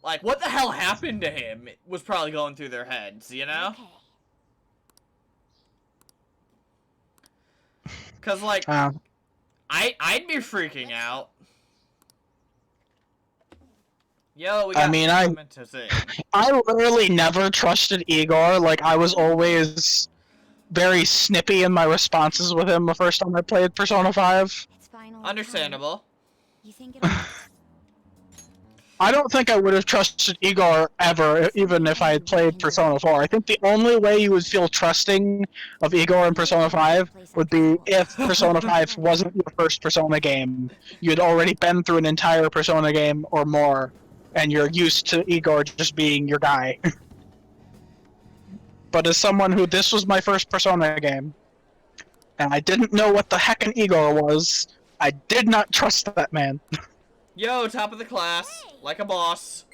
Like, what the hell happened to him was probably going through their heads, you know? Okay. Cause, like, I'd be freaking out. Yo, we got Mementos in. I literally never trusted Igor. Like, I was always very snippy in my responses with him the first time I played Persona 5. It's finally Understandable. time. You think it'll I don't think I would have trusted Igor ever, even if I had played Persona 4. I think the only way you would feel trusting of Igor in Persona 5 would be if Persona 5 wasn't your first Persona game. You'd already been through an entire Persona game or more, and you're used to Igor just being your guy. But as someone who this was my first Persona game, and I didn't know what the heck an Igor was, I did not trust that man. Yo, top of the class, like a boss.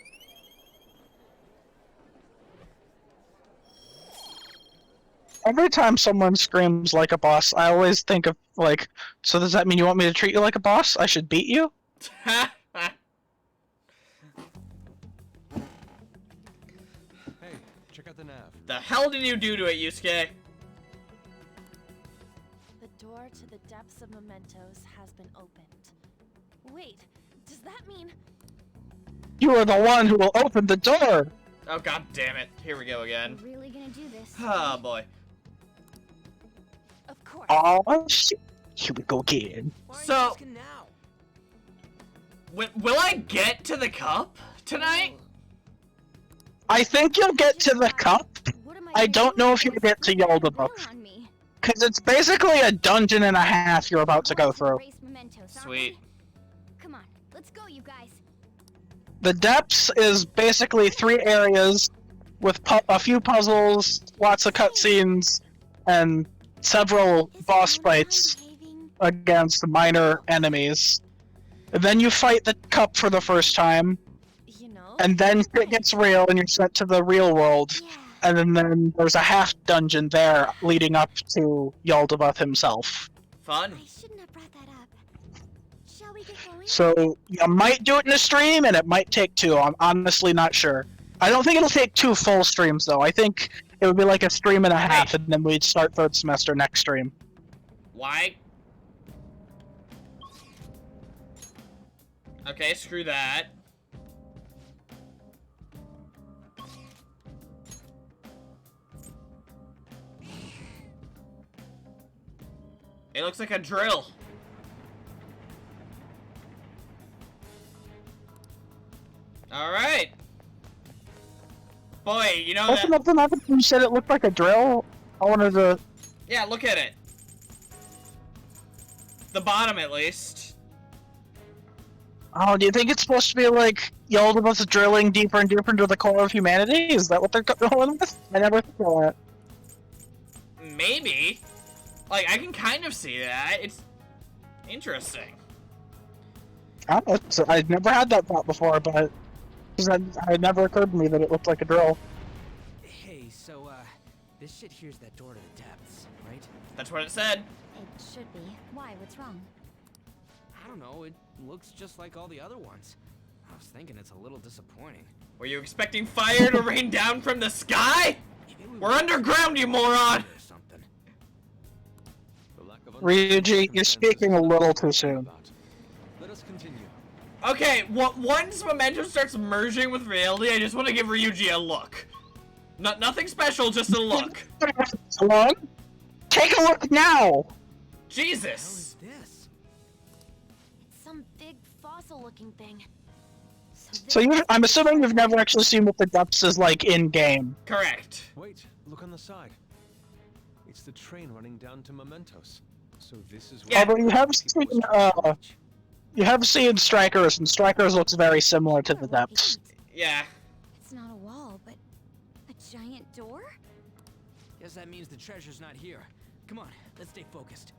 Every time someone screams like a boss, I always think of, like, so does that mean you want me to treat you like a boss? I should beat you? Hey, check out the nav. The hell did you do to it, Yusuke? The door to the depths of Mementos has been opened. Wait, does that mean... You are the one who will open the door! Oh, god damn it. Here we go again. We're really gonna do this? Oh, boy. Of course. Oh shit. Here we go again. So, will I get to the cup tonight? I think you'll get to the cup. I don't know if you'll get to Yaldabaoth. Because it's basically a dungeon and a half you're about to go through. Sweet. Come on, let's go, you guys. The depths is basically 3 areas with a few puzzles, lots of cutscenes, and several boss fights against minor enemies. And then you fight the cup for the first time, and then it gets real and you're sent to the real world. And then there's a half dungeon there leading up to Yaldabaoth himself. Fun. I shouldn't have brought that up. Shall we get going? So you might do it in a stream, and it might take 2. I'm honestly not sure. I don't think it'll take 2 full streams, though. I think it would be like a stream and a half, and then we'd start 3rd semester next stream. Why? Okay, screw that. It looks like a drill. Alright. Boy, you know Open up the map. You said it looked like a drill. I wanted to... Yeah, look at it. The bottom, at least. Oh, do you think it's supposed to be like Yaldabaoth's drilling deeper and deeper into the core of humanity? Is that what they're going with? I never thought that. Maybe. Like, I can kind of see that. It's interesting. I'd never had that thought before, but it never occurred to me that it looked like a drill. Hey, so, this shit here's that door to the depths, right? That's what it said. It should be. Why? What's wrong? I don't know, it looks just like all the other ones. I was thinking it's a little disappointing. Were you expecting fire to rain down from the sky? We're underground, you moron! Ryuji, you're speaking a little too soon. Let us continue. Okay, once Mementos starts merging with reality, I just want to give Ryuji a look. Nothing special, just a look. Take a look now! Jesus! What is this? It's some big fossil-looking thing. So I'm assuming you've never actually seen what the depths is like in-game. Correct. Wait, look on the side. It's the train running down to Mementos. So this is Yeah. Although you have seen Strikers, and Strikers looks very similar to the depths. Yeah. It's not a wall, but a giant door? Guess that means the treasure's not here. Come on, let's stay focused.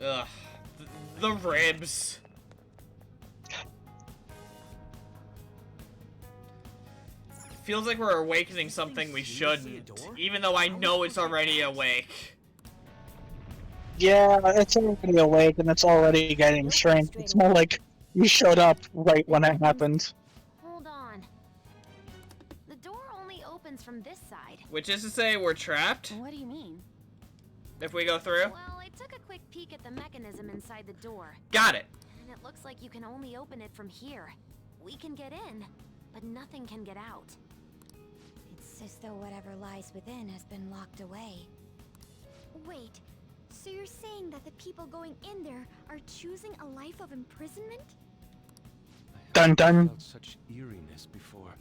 Ugh. The ribs. Feels like we're awakening something we shouldn't, even though I know it's already awake. Yeah, it's already awake and it's already getting strength. It's more like you showed up right when it happened. Hold opens from this side. Which is to say, we're trapped What do you mean? if we go through. Well, I took a quick peek at the mechanism inside the door, Got it. and it looks like you can only open it from here. We can get in, but nothing can get out. It's as though whatever lies within has been locked away. Wait, so you're saying that the people going in there are choosing a life of imprisonment? Dun dun. Felt such eeriness before.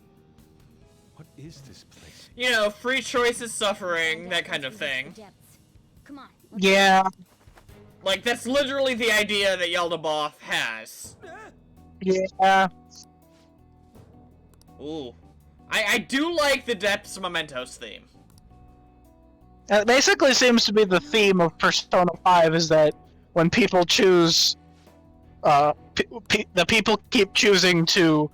What is this place? You know, free choice is suffering, that kind of thing. Come on. Yeah, Like, that's literally the idea that Yaldabaoth has. yeah. Ooh. I do like the Depths Mementos theme. It basically seems to be the theme of Persona 5 is that when people choose, the people keep choosing to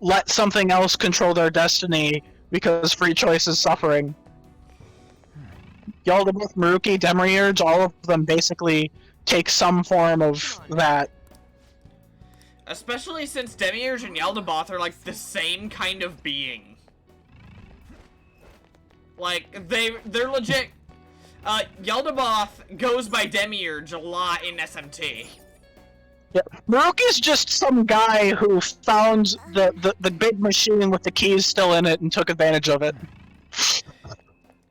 let something else control their destiny because free choice is suffering. Yaldabaoth, Maruki, Demiurge, all of them basically take some form of that. Especially since Demiurge and Yaldabaoth are like the same kind of being. Like, they're legit. Yaldabaoth goes by Demiurge a lot in SMT. Yeah. Maruki's just some guy who found the big machine with the keys still in it and took advantage of it.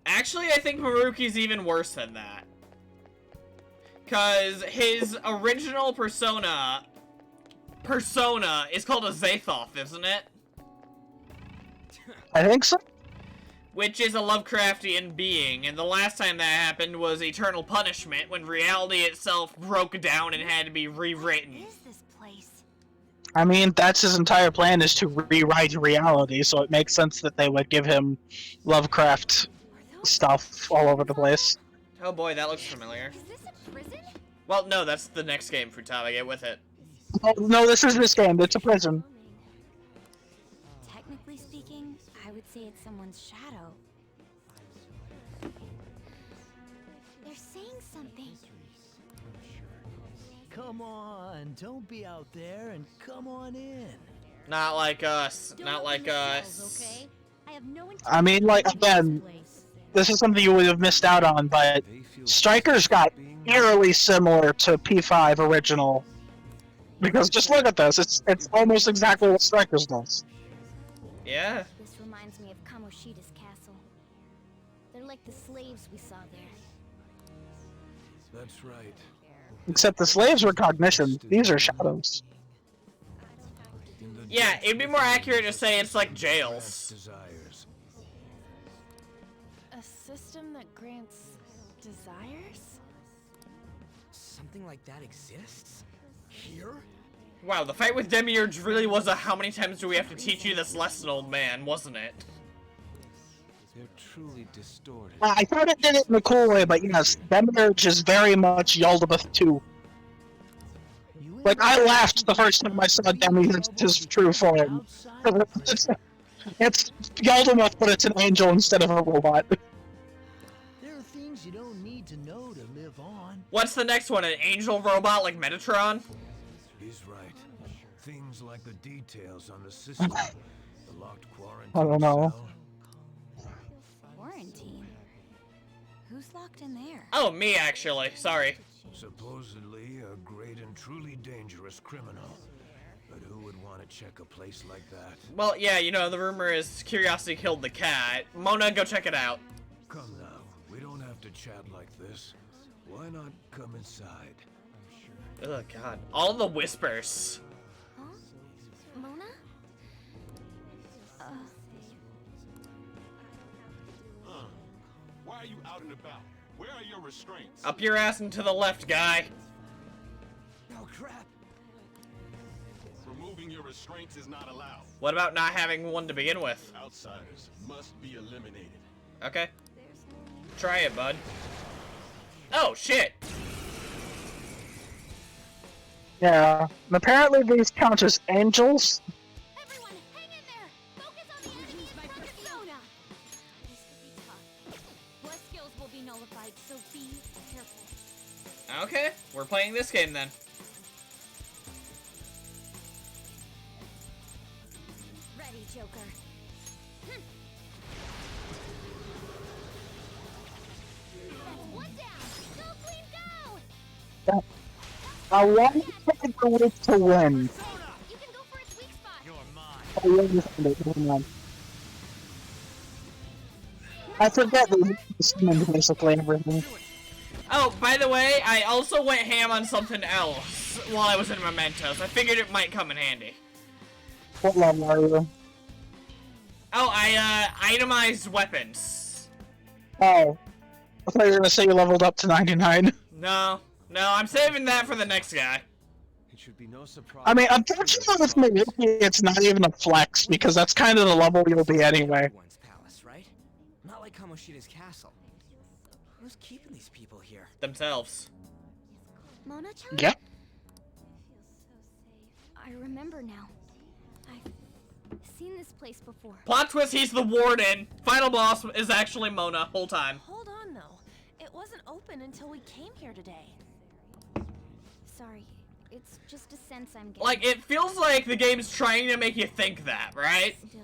Actually, I think Maruki's even worse than that. Cause his original persona is called a Zathoth, isn't it? I think so. Which is a Lovecraftian being, and the last time that happened was Eternal Punishment, when reality itself broke down and had to be rewritten. What is this place? I mean, that's his entire plan is to rewrite reality, so it makes sense that they would give him Lovecraft stuff all over the place. Oh boy, that looks familiar. Is this a prison? Well, no, that's the next game, Futaba, get with it. Oh, no, this is this game. It's a prison. Technically speaking, I would say it's someone's shadow. They're saying something. Come on, don't be out there and come on in. Not like us, not like us. Okay? I have no I mean, like, again, this is something you would have missed out on, but They feel Strikers got eerily similar to P5 original. Because just look at this, it's almost exactly what Strikers does. Yeah. This reminds me of Kamoshida's castle. They're like the slaves we saw there. That's right. Except the slaves were cognition. These are shadows. In the Yeah, depths it'd be of more the accurate to say it's like grants jails. desires. A system that grants desires? Something like that exists? Here? Wow, the fight with Demiurge really was a how many times do we have to teach you this lesson, old man, wasn't it? They're truly distorted. I thought it did it in a cool way, but yes, Demiurge is very much Yaldabaoth 2. Like, I laughed the first time I saw Demiurge's true form. It's Yaldabaoth, but it's an angel instead of a robot. There are things you don't need to know to live on. What's the next one, an angel robot like Metatron? He's right. Things like the details on the system, the locked quarantine I don't know. cell. Quarantine? Who's locked in there? Oh, me actually, sorry. Supposedly a great and truly dangerous criminal. But who would want to check a place like that? Well, yeah, you know, the rumor is Curiosity killed the cat. Mona, go check it out. Come now, we don't have to chat like this. Why not come inside? Oh god. All the whispers. Huh? Mona? Why are you out and about? Where are your restraints? Up your ass and to the left, guy. Oh crap! Removing your restraints is not allowed. What about not having one to begin with? Outsiders must be eliminated. Okay. Try it, bud. Oh, shit! Yeah, and apparently these count as angels. Everyone, hang in there! Focus on the enemy in front of Mona! This could be tough. What skills will be nullified, so be careful. Okay, we're playing this game then. Ready, Joker. I want the weak to win. You can go for its weak spot. Oh, you understand it. Never mind. I forget that you summoned basically everything. Oh, by the way, I also went ham on something else while I was in Mementos. I figured it might come in handy. What level are you? Oh, I itemized weapons. Oh. I thought you were gonna say you leveled up to 99. No, I'm saving that for the next guy. It should be no surprise. I mean, unfortunately with Mayuki, it's not even a flex, because that's kind of the level you'll be anyway. One's palace, right? Not like Kamoshida's castle. Who's keeping these people here? Themselves. Mona-chan? Yep. I remember now. I've seen this place before. Plot twist, he's the warden. Final boss is actually Mona, whole time. Hold on, though. It wasn't open until we came here today. Sorry, it's just a sense I'm getting. Like, it feels like the game's trying to make you think that, right? Still,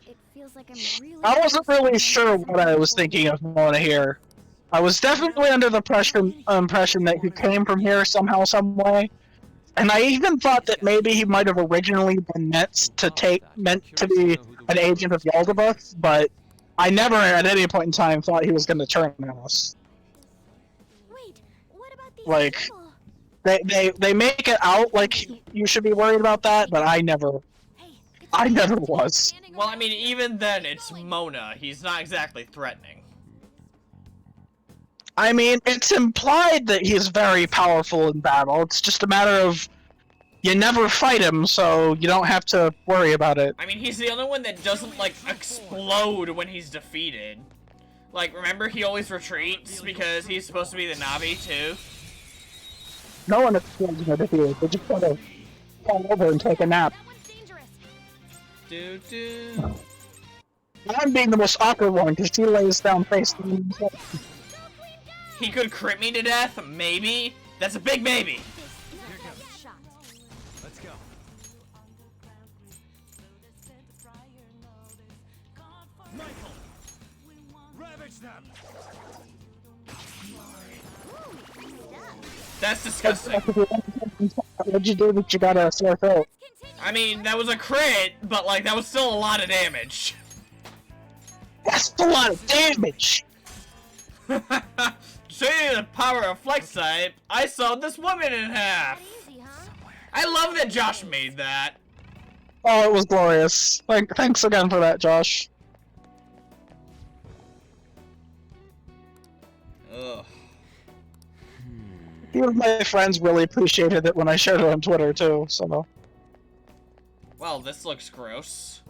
it feels like I'm really. I wasn't really sure what I was thinking of Mona here. I was definitely under the impression that he came from here somehow, some way. And I even thought that maybe he might have originally been meant to be an agent of Yaldabaoth, but I never at any point in time thought he was going to turn on us. Wait, what about these Like, people? they make it out like you should be worried about that, but I never was. Well, I mean, even then, it's Mona. He's not exactly threatening. I mean, it's implied that he's very powerful in battle. It's just a matter of you never fight him, so you don't have to worry about it. I mean, he's the only one that doesn't, like, explode when he's defeated. Like, remember, he always retreats because he's supposed to be the Navi, too? No one explodes when they're defeated. They just gotta fall over and take a nap. That one's dangerous. Do-do. I'm being the most awkward one because she lays down face down. He could crit me to death? Maybe? That's a big maybe. This is our best shot. Let's go. Michael! Ravage them! That's disgusting. What'd you do that you got a sore throat? I mean, that was a crit, but, like, that was still a lot of damage. That's a lot of damage! Show you the power of flex type, I sawed this woman in half. Easy, huh? I love that Josh made that. Oh, it was glorious. Thanks again for that, Josh. Ugh. A few of my friends really appreciated it when I shared it on Twitter, too, so... Well, this looks gross.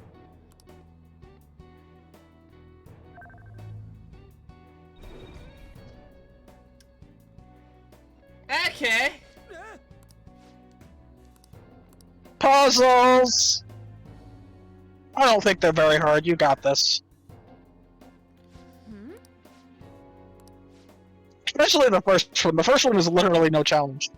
Okay. Puzzles! I don't think they're very hard. You got this. Hmm? Especially the first one. The first one is literally no challenge.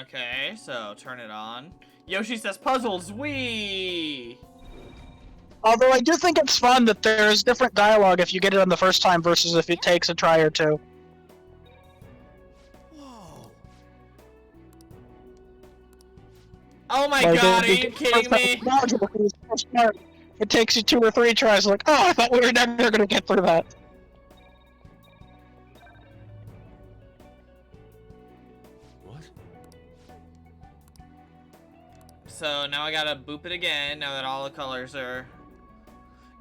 Okay, so turn it on. Yoshi says puzzles, wee! Although I do think it's fun that there's different dialogue if you get it on the first time versus if it takes a try or two. Whoa! Oh my Like, god, are it- you kidding me? It takes you 2 or 3 tries, like, oh, I thought we were never gonna get through that. What? So now I gotta boop it again, now that all the colors are...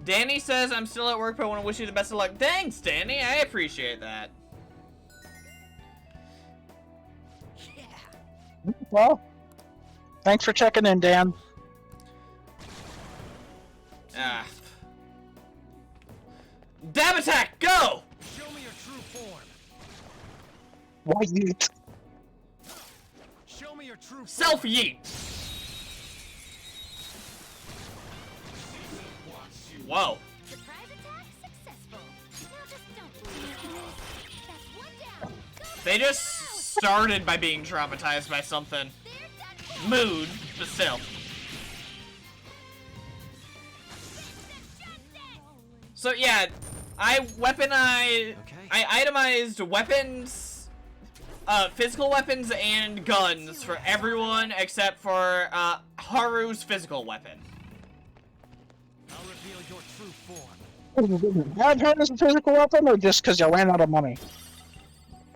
Danny says, I'm still at work, but I want to wish you the best of luck. Thanks, Danny, I appreciate that. Well, thanks for checking in, Dan. Ah. Dab attack, go! Show me your true form! Why yeet? Show me your true form! Self-yeet! Whoa. Surprise attack successful. Now just don't. That's one down. Go They just started by being traumatized by something. Mood, but still. So yeah, I itemized weapons, physical weapons and guns for everyone except for Haru's physical weapon. I'll reveal your true form. Have her as a physical weapon, or just because you ran out of money?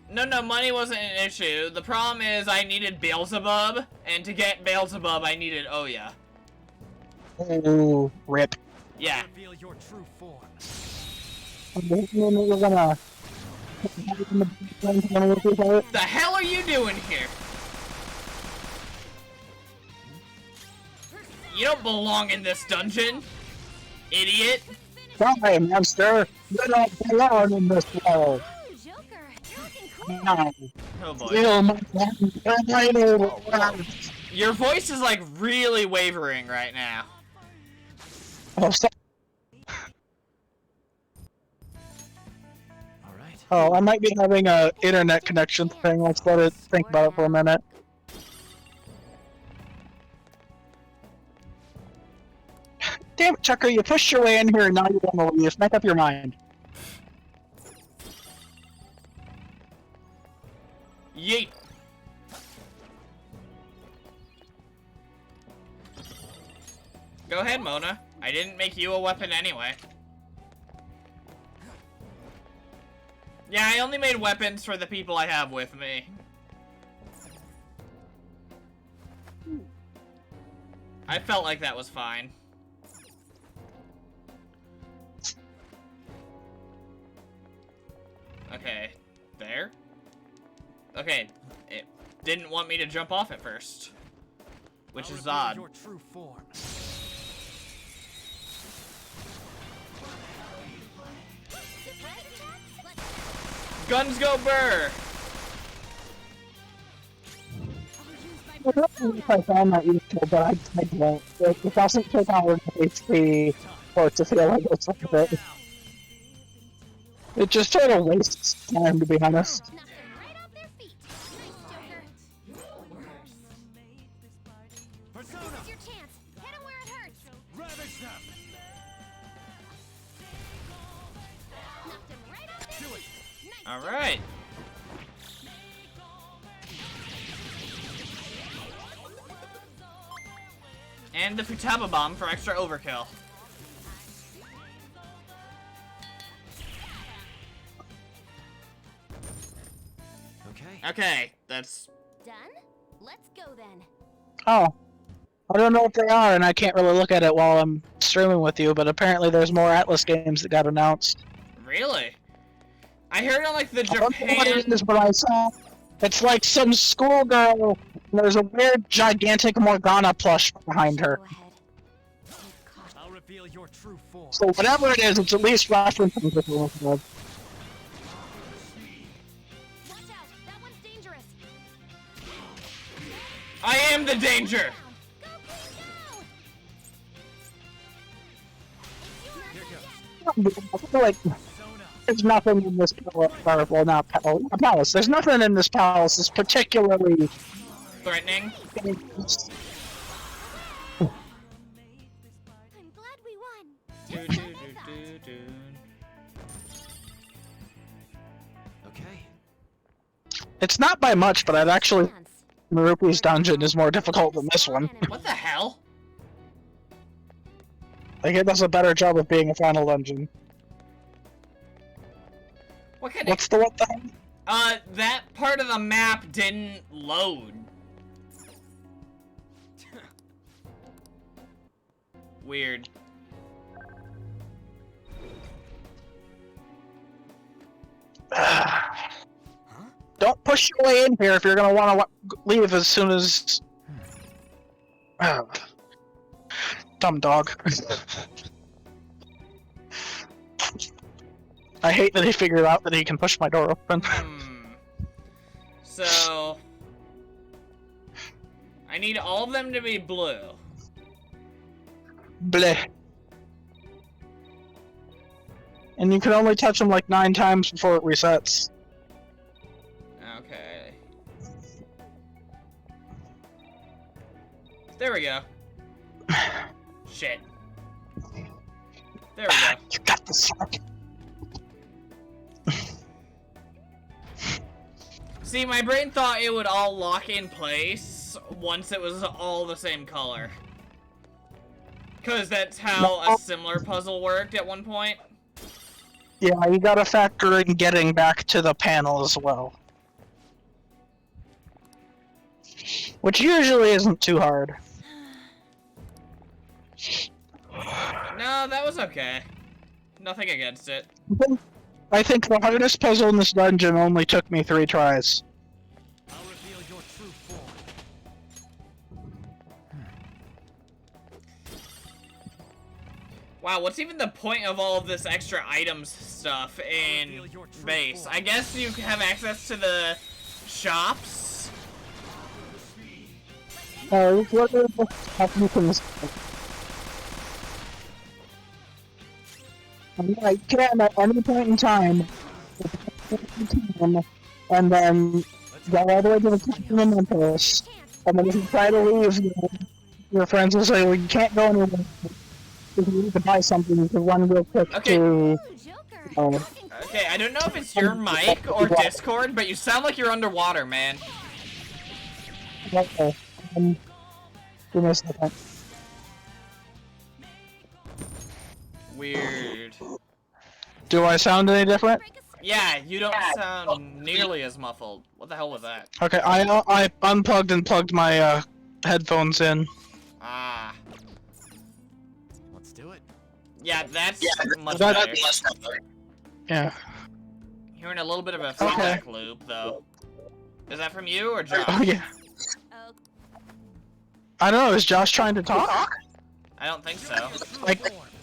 No, money wasn't an issue. The problem is I needed Beelzebub, and to get Beelzebub, I needed Oya. Ooh, rip. Yeah. Reveal your true form. We're gonna... The hell are you doing here? You don't belong in this dungeon, idiot. Sorry, monster. You don't belong in this world. Oh, Joker, you're looking cool. No. Oh boy. You Your voice is like really wavering right now. Oh, stop. Alright. Oh, I might be having a internet connection thing. Let's let it think about it for a minute. Damn it, Chucker, you pushed your way in here and now you want to leave. Make up your mind. Yeet. Go ahead, Mona. I didn't make you a weapon anyway. Yeah, I only made weapons for the people I have with me. I felt like that was fine. Okay, there? Okay, it didn't want me to jump off at first. Which is odd. Your true form. Guns go burr! I found that useful, but I won't. It doesn't take out with HP for it to feel like it's like a bit. It just sort of wastes time, to be honest. Knocked them right off their feet. Nice, Joker. Persona. Here's your chance. Hit them where it hurts. Ravage them. Knocked them right off their feet. Nice, Alright. And the Futaba Bomb for extra overkill. Okay. Okay, that's... Done? Let's go then. Oh. I don't know what they are, and I can't really look at it while I'm streaming with you, but apparently there's more Atlas games that got announced. Really? I heard on like the I don't know what it Japan... is, but I saw it's like some schoolgirl, and there's a weird, gigantic Morgana plush behind her. Go ahead. Take caution. I'll reveal your true form. So whatever it is, it's at least referencing the world. Watch out. That one's dangerous. I am the danger! Go, please, go! I feel like there's nothing in this palace, or, well, not palace. There's nothing in this palace that's particularly Threatening? I'm glad we won. Do, Just do, like I thought. do, do, do. Okay. It's not by much, but I'd actually... Chance. Marupi's dungeon is more difficult than this one. What the hell? Like, it does a better job of being a final dungeon. What kind What's the what the hell? of... that part of the map didn't load. Weird. Don't push your way in here if you're gonna want to leave as soon as... Dumb dog. I hate that he figured out that he can push my door open. So... I need all of them to be blue. Bleh. And you can only touch them like 9 times before it resets. Okay. There we go. Shit. There we go. You got this, Sonic. See, my brain thought it would all lock in place once it was all the same color. Because that's how a similar puzzle worked at one point. Yeah, you gotta factor in getting back to the panel as well. Which usually isn't too hard. No, that was okay. Nothing against it. I think the hardest puzzle in this dungeon only took me 3 tries. I'll reveal your true form. Wow, what's even the point of all of this extra items stuff in base? I guess you have access to the shops. What are the happening from this? I can at any point in time, and then go all the way to the top of Mementos, and then if you try to leave, your friends will say, well, you can't go anywhere. If you need to buy something, you can run real quick to... Okay, I don't know if it's your mic or Discord, but you sound like you're underwater, man. Okay. Give me a second. Weird. Do I sound any different? Yeah, you don't sound nearly as muffled. What the hell was that? Okay, I unplugged and plugged my headphones in. Ah. Let's do it. Yeah, that's much better. Yeah. Hearing a little bit of a feedback loop, though. Is that from you or Josh? Oh yeah. I don't know, is Josh trying to talk? I don't think so.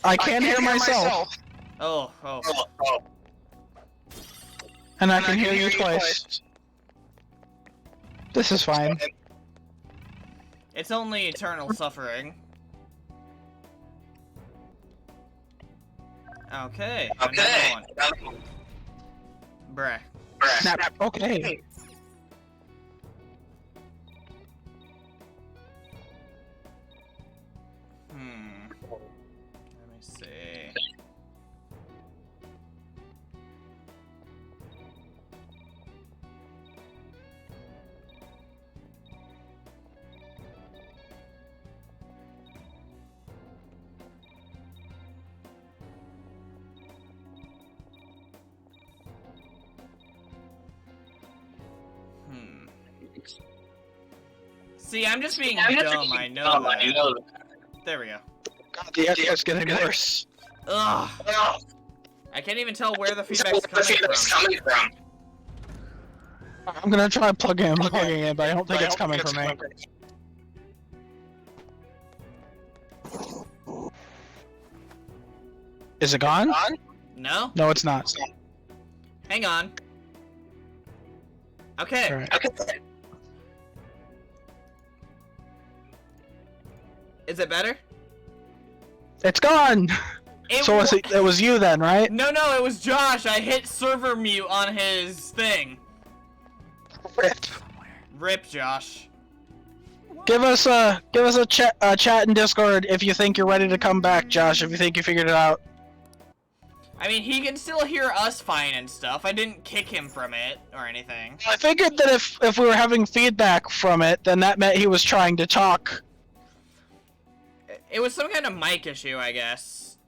I can't hear myself. Oh. And I can hear you twice. This is fine. It's only eternal suffering. Okay. Another one. Bruh. Snap. Okay. Let me see. See, I'm just being dumb, I know that. There we go. God, the echo's getting worse. Ugh. I can't even tell where the feedback's coming from. I'm gonna try plugging in, but I don't think it's coming from me. Is it gone? No? No, it's not. Hang on. Okay. Alright. Is it better? It's gone! So it was you then, right? No, it was Josh. I hit server mute on his thing. Rip, Josh. Give us a chat in Discord if you think you're ready to come back, Josh. If you think you figured it out. I mean, he can still hear us fine and stuff. I didn't kick him from it or anything. I figured that if we were having feedback from it, then that meant he was trying to talk. It was some kind of mic issue, I guess.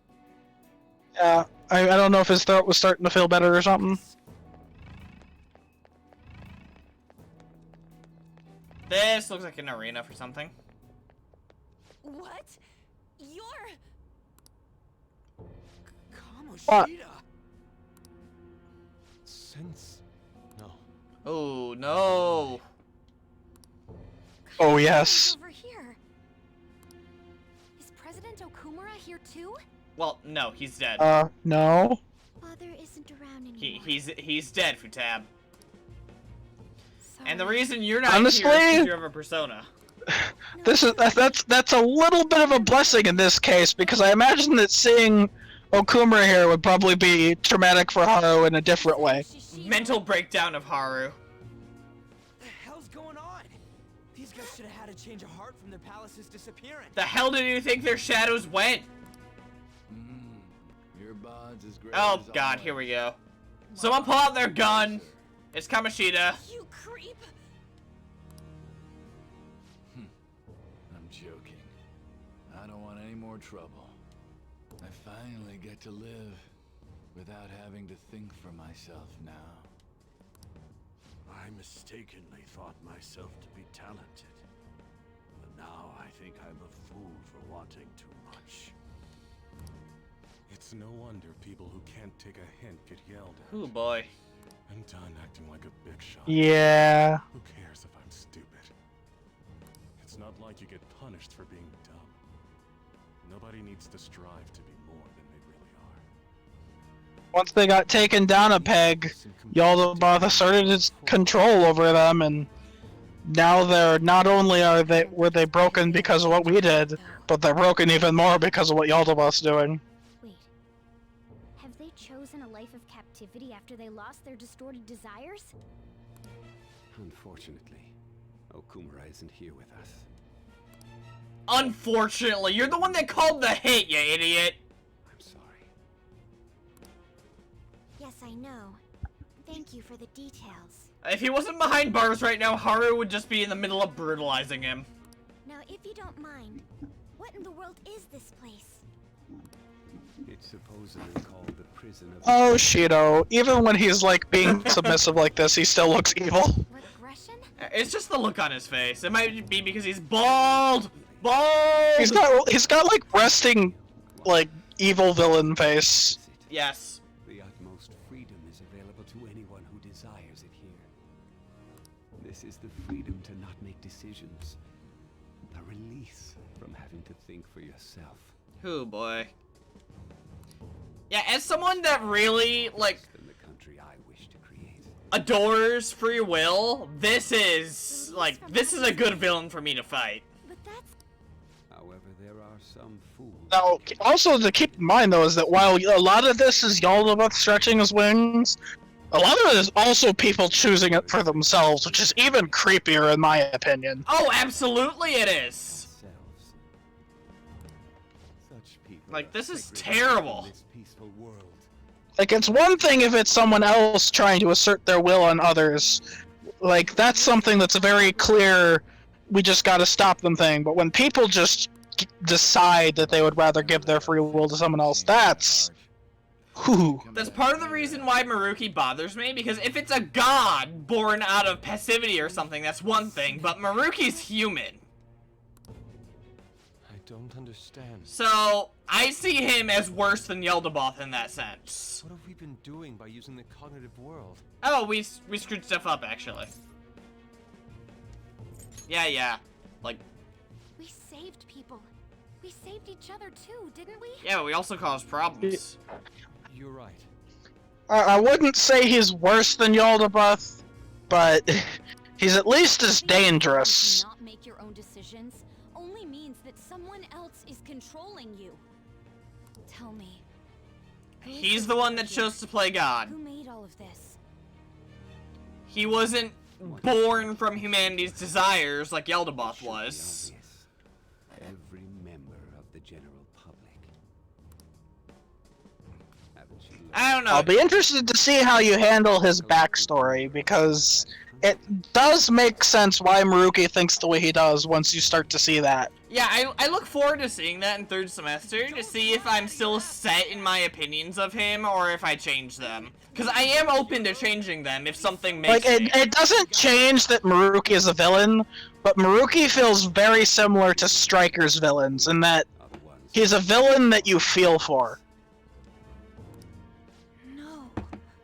Yeah, I don't know if his throat was starting to feel better or something. This looks like an arena for something. What? You're... Kamoshida. Since... No. Oh, no. Oh, yes. Over here. Is President Okumura here too? Well, no, he's dead. No. Father isn't around anymore. He's dead, Futab. Sorry. And the reason you're not Honestly, here is because you have a persona. That's a little bit of a blessing in this case, because I imagine that seeing Okumura here would probably be traumatic for Haru in a different way. Mental breakdown of Haru. The hell's going on? These guys should have had a change of heart from their palace's disappearance. The hell did you think their shadows went? Your bonds as great Oh as god, always. here we go. Someone pull out their gun It's Kamoshida. You creep! I'm joking. I don't want any more trouble. I finally get to live without having to think for myself now. I mistakenly thought myself to be talented. But now I think I'm a fool for wanting too much. It's no wonder people who can't take a hint get yelled at. Ooh, boy. I'm done acting like a big shot. Yeah. Who cares if I'm stupid? It's not like you get punished for being dumb. Nobody needs to strive to be more than they really are. Once they got taken down a peg, Yaldabaoth asserted his control over them, and now they're not only were they broken because of what we did, but they're broken even more because of what Yaldabaoth's doing. Wait. Have they chosen a life of captivity after they lost their distorted desires? Unfortunately, Okumura isn't here with us. Unfortunately, you're the one that called the hit, you idiot. I'm sorry. Yes, I know. Thank you for the details. If he wasn't behind bars right now, Haru would just be in the middle of brutalizing him. Now, if you don't mind, what in the world is this place? It's supposedly called the prison of... Oh, Shido. Even when he's like being submissive like this, he still looks evil. Regression? It's just the look on his face. It might be because he's bald. Bald. He's got like resting, like evil villain face. Yes. The utmost freedom is available to anyone who desires it here. This is the freedom to not make decisions. The release from having to think for yourself. Ooh, boy. Yeah, as someone that really, like, Than the country I wish to create. adores free will, this is a good villain for me to fight. But that's... However, there are some fools. Now, also to keep in mind though is that while a lot of this is Yaldabaoth stretching his wings, a lot of it is also people choosing it for themselves, which is even creepier in my opinion. Oh, absolutely it is. Such people Like, this are is sacred terrible. in this peaceful world. Like, it's one thing if it's someone else trying to assert their will on others. Like, that's something that's a very clear, we just gotta stop them thing. But when people just decide that they would rather give their free will to someone else, that's... Whew. That's part of the reason why Maruki bothers me, because if it's a god born out of passivity or something, that's one thing, but Maruki's human. I don't understand. So, I see him as worse than Yaldabaoth in that sense. What have we been doing by using the cognitive world? Oh, we screwed stuff up, actually. Yeah. Like, We saved people. We saved each other too, didn't we? yeah, but we also caused problems. You're right. I wouldn't say he's worse than Yaldabaoth, but he's at least as dangerous. Not make your own decisions only means that someone else is controlling you. Tell me. who is He's the one that chose to play God. Who made all of this? He wasn't born from humanity's desires like Yaldabaoth Should be was. obvious. Every member of the general public. Haven't you learned? I don't know. I'll be interested to see how you handle his backstory, because it does make sense why Maruki thinks the way he does once you start to see that. Yeah, I look forward to seeing that in third semester to see if I'm still set in my opinions of him or if I change them. Because I am open to changing them if something makes Like, me. it doesn't change that Maruki is a villain, but Maruki feels very similar to Striker's villains in that Other ones. he's a villain that you feel for. No.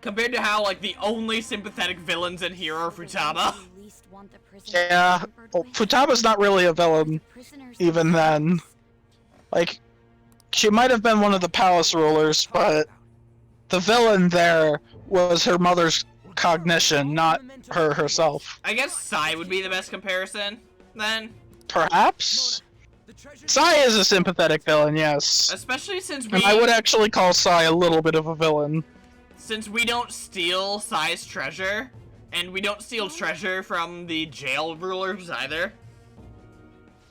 Compared to how, like, the only sympathetic villains in here are Futaba. You least want the prisoners Yeah, tampered well, with. Futaba's not really a villain, The prisoners even then. themselves. Like, she might have been one of the palace rulers, but the villain there was her mother's cognition, not her herself. I guess Sai would be the best comparison, then. Perhaps? Sai is a sympathetic villain, yes. Especially since And I would actually call Sai a little bit of a villain. since we don't steal Sai's treasure, and we don't steal treasure from the jail rulers either.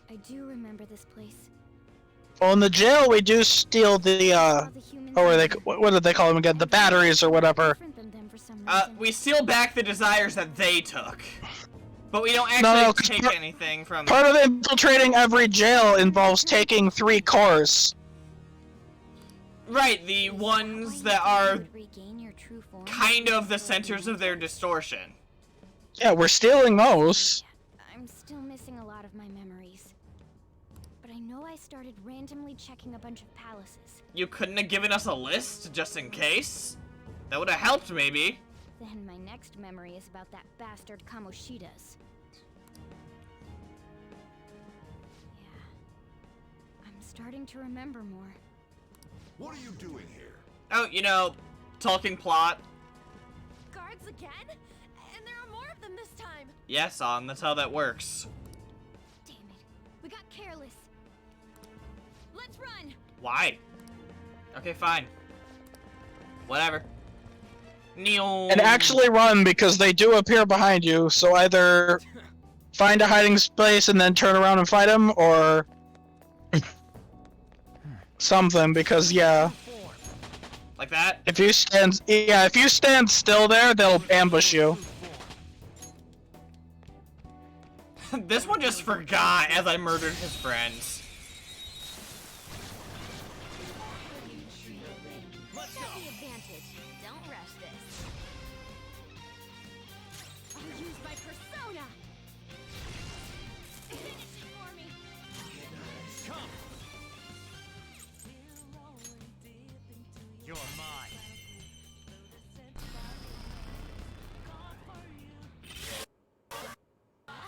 I do remember this place. Well, in the jail, we do steal the, Saw the humans what in there. did they call them again? The batteries or whatever. Different than them for some reason. We steal back the desires that they took. But we don't actually take anything from... Part of infiltrating every jail involves taking 3 cores. Right, the ones that are Regain your true form. kind of the centers of their distortion. Yeah, we're stealing those. I'm still missing a lot of my memories. But I know I started randomly checking a bunch of palaces. You couldn't have given us a list, just in case? That would have helped, maybe. Then my next memory is about that bastard Kamoshida's. Yeah. I'm starting to remember more. What are you doing here? Oh, you know, talking plot. Guards again? And there are more of them this time. Yes, that's how that works. Damn it. We got careless. Let's run! Why? Okay, fine. Whatever. Neo. And actually run, because they do appear behind you, so either find a hiding space and then turn around and fight them, or something, because yeah. Like that? If you stand still there, they'll ambush you. This one just forgot as I murdered his friends. Let's go. The advantage. Don't rush this. I'll use my persona. Finish it for me. Come. You're mine.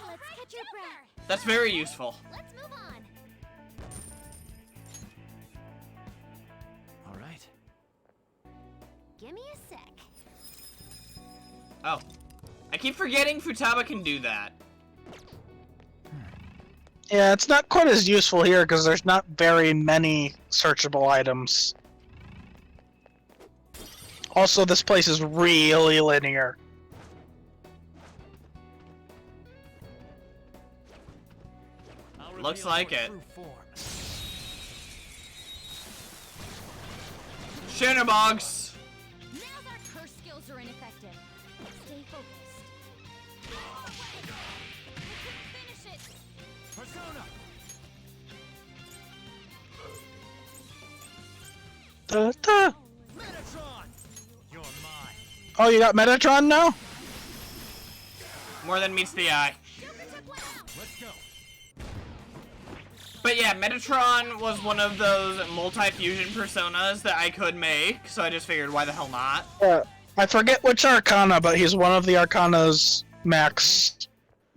Let's catch your breath. That's very useful. Let's move on. All right. Give me a sec. Oh. I keep forgetting Futaba can do that. Yeah, it's not quite as useful here, because there's not very many searchable items. Also, this place is really linear. Looks like it. Shinobogs! Now our curse skills are ineffective. Stay focused. Finish it. Persona. Da-da. Metatron. You're mine. Oh, you got Metatron now? More than meets the eye. Let's go. But yeah, Metatron was one of those multi-fusion personas that I could make, so I just figured why the hell not. I forget which Arcana, but he's one of the Arcanas Max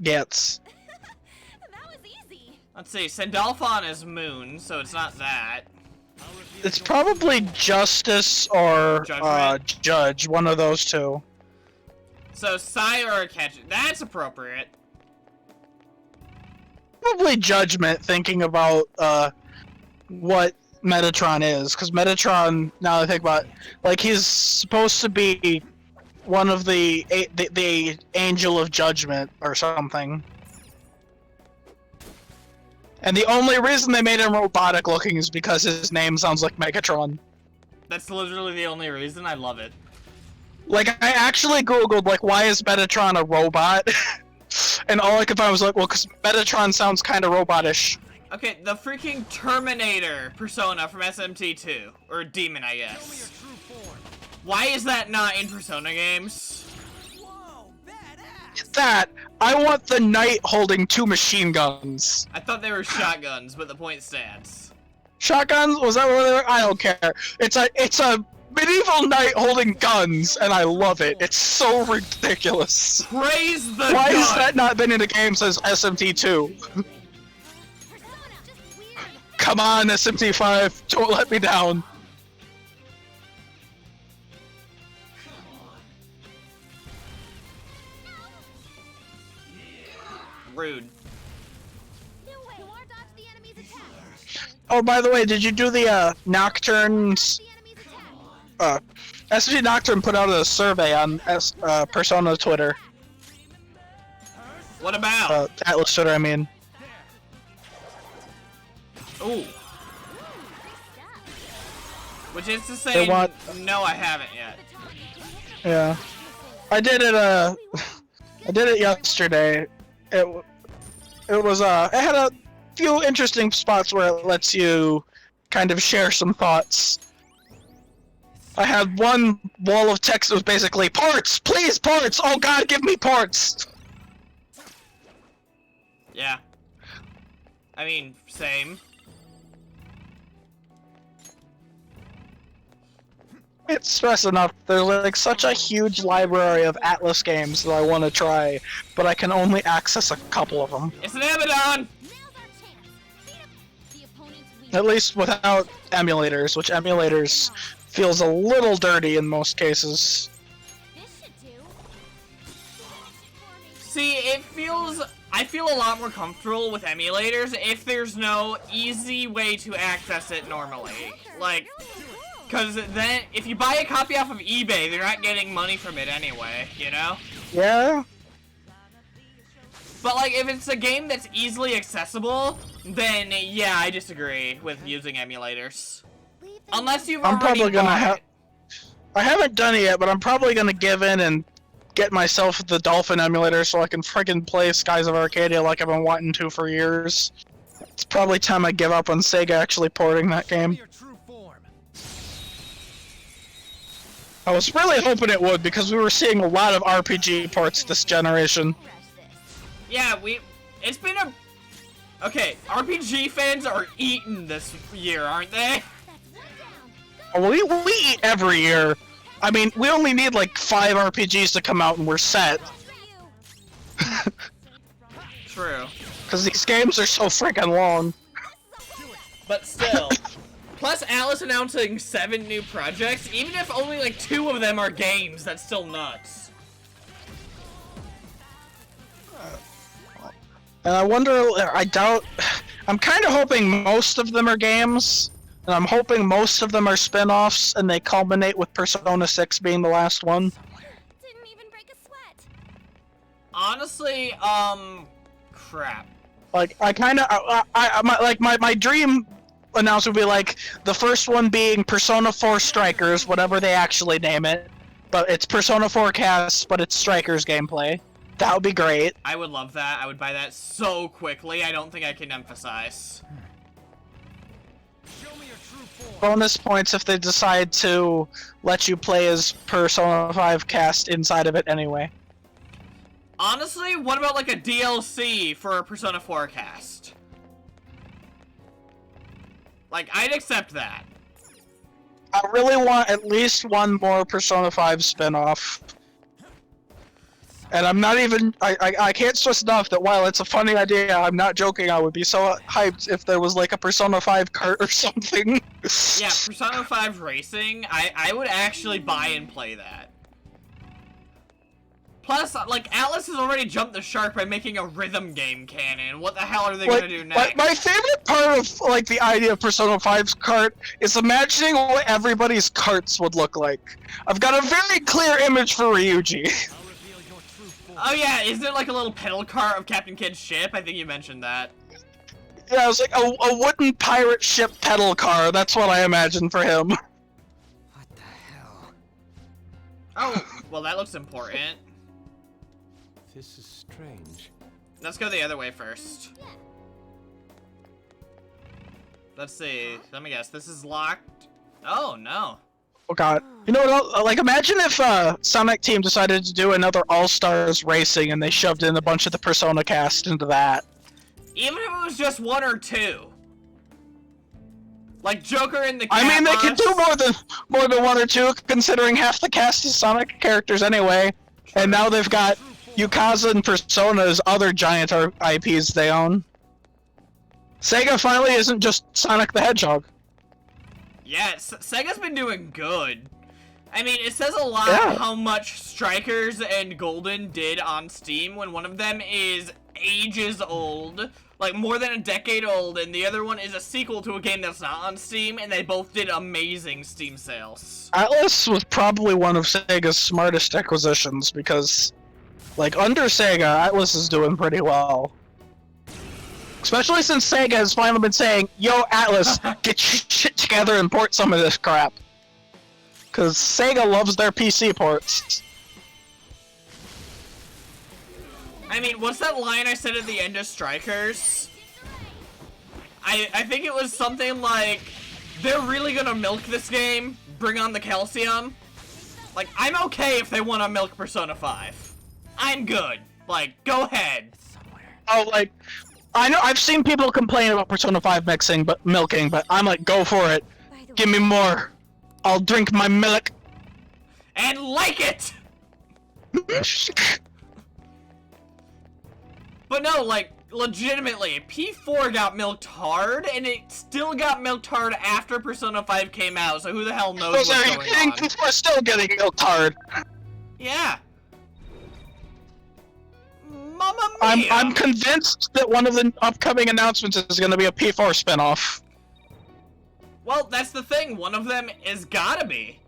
gets. That was easy. Let's see, Sandalphon is Moon, so it's not that. It's probably Justice or Judgment? Judge, one of those two. So Sai or Akechi, that's appropriate. Probably Judgment, thinking about what Metatron is, because Metatron, now that I think about it, like, he's supposed to be one of the Angel of Judgment or something. And the only reason they made him robotic looking is because his name sounds like Megatron. That's literally the only reason. I love it. Like, I actually googled, like, why is Metatron a robot? And all I could find was like, well, because Metatron sounds kind of robotish. Okay, the freaking Terminator persona from SMT2. Or Demon, I guess. Why is that not in Persona games? Whoa, badass. That, I want the knight holding 2 machine guns. I thought they were shotguns, but the point stands. Shotguns? Was that what they were? I don't care. It's a medieval knight holding guns, and I love it. It's so ridiculous. Praise the Why gun! has that not been in a game since SMT2? Come on, SMT5, don't let me down. Rude. Oh, by the way, did you do the Nocturne's? SMT Nocturne put out a survey on Persona Twitter. What about? Atlas Twitter, I mean. Ooh. Which is to say, They want- no, I haven't yet. Yeah. I did it. I did it yesterday. It was it had a few interesting spots where it lets you kind of share some thoughts. I had one wall of text that was basically ports, please ports. Oh God, give me ports. Yeah. I mean, same. It's stress enough. There's like such a huge library of Atlas games that I want to try, but I can only access a couple of them. It's an Abaddon! At least without emulators, which emulators feels a little dirty in most cases. See, it feels... I feel a lot more comfortable with emulators if there's no easy way to access it normally. Like, because then, if you buy a copy off of eBay, they're not getting money from it anyway, you know? Yeah? But, like, if it's a game that's easily accessible, then, yeah, I disagree with using emulators. Unless you've I'm already probably gonna bought it. I haven't done it yet, but I'm probably gonna give in and get myself the Dolphin emulator so I can friggin' play Skies of Arcadia like I've been wanting to for years. It's probably time I give up on Sega actually porting that game. I was really hoping it would because we were seeing a lot of RPG ports this generation. Yeah, it's been a... Okay, RPG fans are eating this year, aren't they? Oh, we eat every year. I mean, we only need like 5 RPGs to come out and we're set. True. Because these games are so freaking long. But still. Plus, Atlas announcing 7 new projects, even if only like 2 of them are games, that's still nuts. And I wonder, I'm kind of hoping most of them are games. And I'm hoping most of them are spin-offs, and they culminate with Persona 6 being the last one. Didn't even break a sweat. Honestly, crap. Like, I kind of, my dream announcement would be like, the first one being Persona 4 Strikers, whatever they actually name it. But it's Persona 4 Cast, but it's Strikers gameplay. That would be great. I would love that. I would buy that so quickly. I don't think I can emphasize. Bonus points if they decide to let you play as Persona 5 Cast inside of it anyway. Honestly, what about like a DLC for Persona 4 Cast? Like, I'd accept that. I really want at least one more Persona 5 spin-off. And I'm not even, I can't stress enough that while it's a funny idea, I'm not joking, I would be so hyped if there was like a Persona 5 kart or something. Yeah, Persona 5 Racing, I would actually buy and play that. Plus, like, Atlas has already jumped the shark by making a rhythm game canon. What the hell are they gonna do next? My favorite part of, like, the idea of Persona 5's kart is imagining what everybody's karts would look like. I've got a very clear image for Ryuji. Oh yeah, isn't it like a little pedal cart of Captain Kid's ship? I think you mentioned that. Yeah, it was like a wooden pirate ship pedal car. That's what I imagined for him. What the hell? Oh, well that looks important. This is strange. Let's go the other way first. Let's see. Let me guess. This is locked. Oh no. Oh god. You know what, like imagine if Sonic Team decided to do another All-Stars Racing and they shoved in a bunch of the Persona cast into that. Even if it was just 1 or 2. Like Joker and the Cat I mean, they could do Boss. more than 1 or 2, considering half the cast is Sonic characters anyway. And now they've got Yukasa and Persona's other giant IPs they own. Sega finally isn't just Sonic the Hedgehog. Yeah, Sega's been doing good. I mean, it says a lot how much Strikers and Golden did on Steam when one of them is ages old, like more than a decade old, and the other one is a sequel to a game that's not on Steam, and they both did amazing Steam sales. Atlas was probably one of Sega's smartest acquisitions because, like, under Sega, Atlas is doing pretty well. Especially since Sega has finally been saying, yo, Atlas, get your shit together and port some of this crap. Because Sega loves their PC ports. I mean, what's that line I said at the end of Strikers? I think it was something like, they're really gonna milk this game, bring on the calcium. Like, I'm okay if they want to milk Persona 5. I'm good. Like, go ahead. Oh, like, I know I've seen people complain about Persona 5 milking, but I'm like, go for it. Give me more. I'll drink my milk. And like it! But no, like, legitimately, P4 got milked hard, and it still got milked hard after Persona 5 came out, so who the hell knows what's going on? We're still getting milked hard. Yeah. Mamma mia! I'm convinced that one of the upcoming announcements is going to be a P4 spinoff. Well, that's the thing, one of them is gotta be.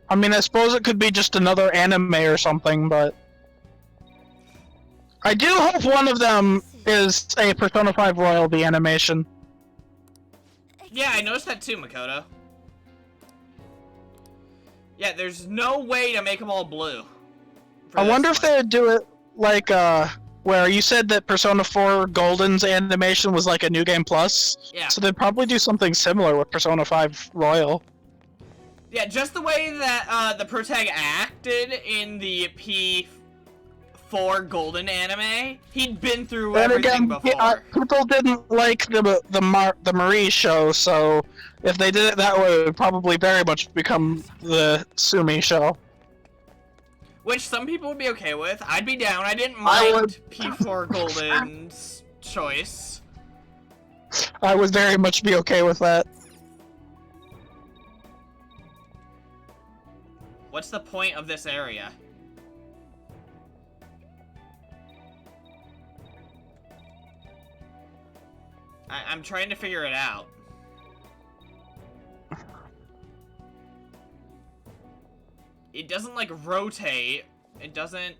I mean, I suppose it could be just another anime or something, but... I do hope one of them is a Persona 5 royalty animation. Yeah, I noticed that too, Makoto. Yeah, there's no way to make them all blue. I wonder if they would do it like, where you said that Persona 4 Golden's animation was like a New Game Plus. Yeah. So they'd probably do something similar with Persona 5 Royal. Yeah, just the way that the protag acted in the P4 Golden anime, he'd been through everything before. People didn't like the Marie show, so if they did it that way, it would probably very much become the Sumi show. Which some people would be okay with. I'd be down. I didn't mind P4 Golden's choice. I would very much be okay with that. What's the point of this area? I'm trying to figure it out. It doesn't, like, rotate. It doesn't...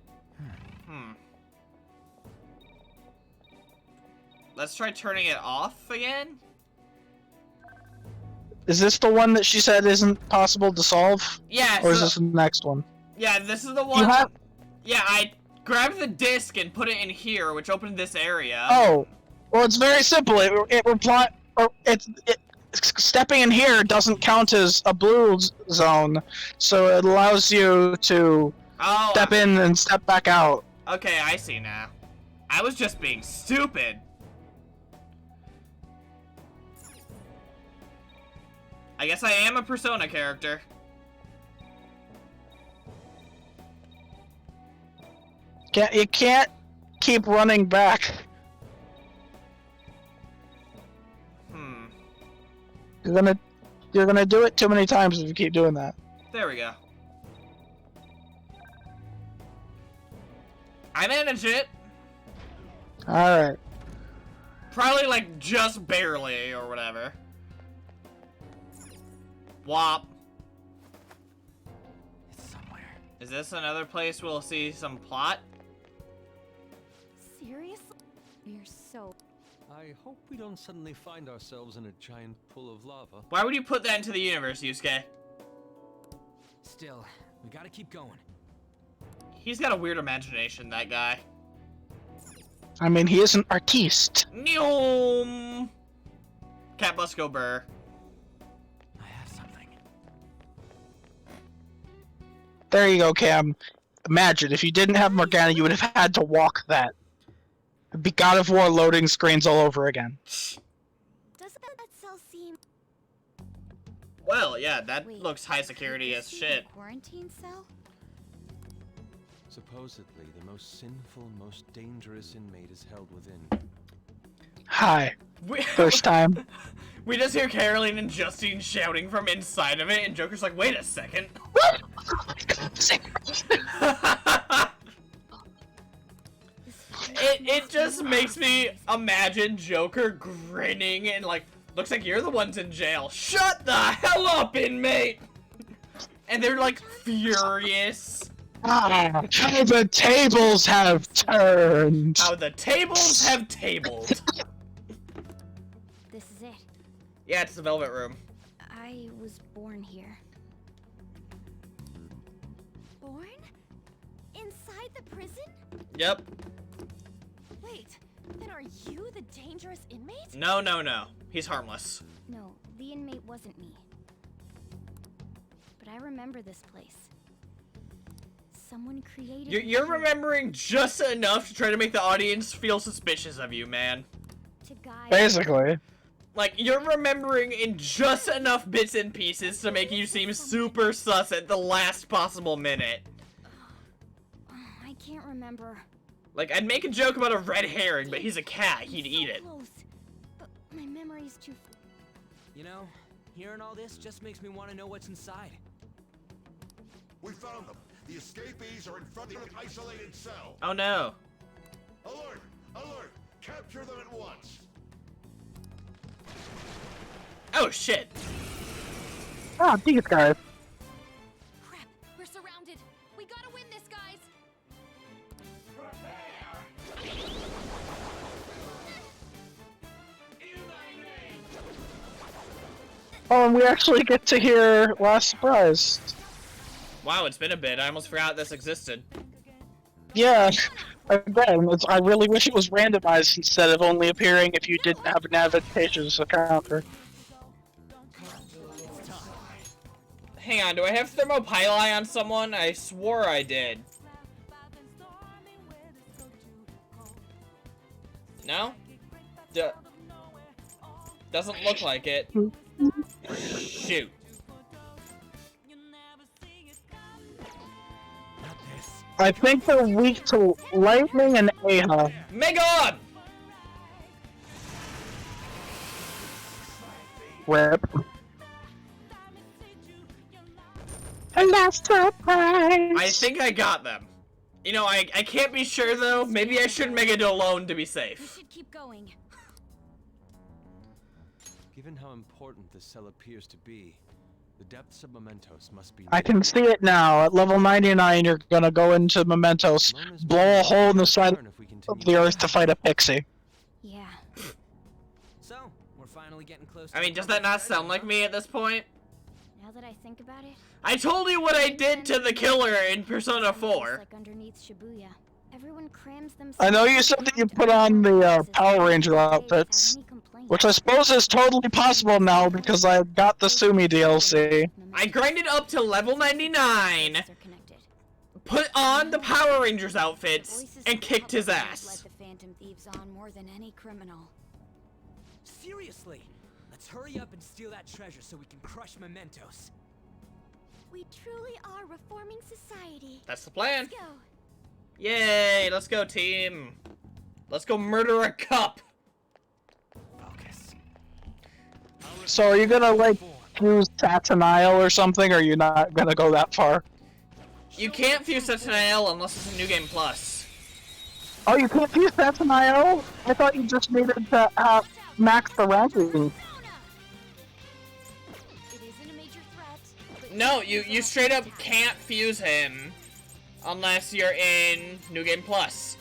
Let's try turning it off again? Is this the one that she said isn't possible to solve? Yeah, Or is this the next one? Yeah, this is the one... Yeah, I grabbed the disc and put it in here, which opened this area. Oh! Well, it's very simple. Stepping in here doesn't count as a blue zone, so it allows you to step in and step back out. Okay, I see now. I was just being stupid. I guess I am a Persona character. You can't keep running back. You're gonna do it too many times if you keep doing that. There we go. I managed it. Alright. Probably like just barely or whatever. Wop. It's somewhere. Is this another place we'll see some plot? Seriously? You're so... I hope we don't suddenly find ourselves in a giant pool of lava. Why would you put that into the universe, Yusuke? Still, we gotta keep going. He's got a weird imagination, that guy. I mean, he is an artiste. Neom! Cat must go burr. I have something. There you go, Cam. Imagine, if you didn't have Morgana, you would have had to walk that. It'd be God of War loading screens all over again. Doesn't that cell seem... Well, yeah, that Wait, looks high security as shit. Quarantine cell? Supposedly, the most sinful, most dangerous inmate is held within. Hi. First time. We just hear Caroline and Justine shouting from inside of it, and Joker's like, wait a second. It just makes me imagine Joker grinning and like, looks like you're the ones in jail. Shut the hell up, inmate! And they're like furious. How the tables have turned. How the tables have tabled. This is it. Yeah, it's the Velvet Room. I was born here. Born? Inside the prison? Yep. Wait, then are you the dangerous inmate? No, no, no. He's harmless. No, the inmate wasn't me. But I remember this place. Someone created You're remembering just enough to try to make the audience feel suspicious of you, man. to guide. Basically. Like, you're remembering in just enough bits and pieces to make you seem super sus at the last possible minute. I can't remember. Like, I'd make a joke about a red herring, but he's a cat. He'd So eat it. close, but my memory's too. You know, hearing all this just makes me want to know what's inside. We found them. The escapees are in front of an isolated cell. Oh no. Alert! Alert! Capture them at once. Oh shit. Ah, these guys. Crap, we're surrounded. We gotta win this, guys. Oh, and we actually get to hear Last Surprise. Wow, it's been a bit. I almost forgot this existed. Yeah, again, I really wish it was randomized instead of only appearing if you didn't have an advantageous encounter. Hang on, do I have thermopylae on someone? I swore I did. No? Doesn't look like it. Shoot. I think they're weak to lightning and Aha. Megon! Whip. And last surprise! I think I got them. You know, I can't be sure though. Maybe I should make it alone to be We safe. should keep going. Given how important this cell appears to be, the depths of Mementos must be... I can see it now. At level 99, you're gonna go into Mementos, blow a hole in the side of the earth to fight a pixie. Yeah. So, we're finally getting close to I mean, does that not sound like me at this point? Now that I think about it, I told you what I did to the killer in Persona it's 4. like underneath Shibuya, everyone crams themselves. I know you said that you put on the Power Ranger outfits, which I suppose is totally possible now because I got the Sumi DLC. I grinded up to level 99, put on the Power Rangers outfits, and kicked his ass. Led the Phantom Thieves on more than any criminal. Seriously, let's hurry up and steal that treasure so we can crush Mementos. We truly are reforming society. That's the plan. Let's go. Yay, let's go team. Let's go murder a cup. Focus. So are you gonna, like, use Satanile or something, or are you not gonna go that far? You can't fuse Sentinel unless it's a New Game Plus. Oh, you can't use Satanile? I thought you just needed to max the ranking. It isn't a major threat. But No, you straight up can't fuse him unless you're in New Game Plus.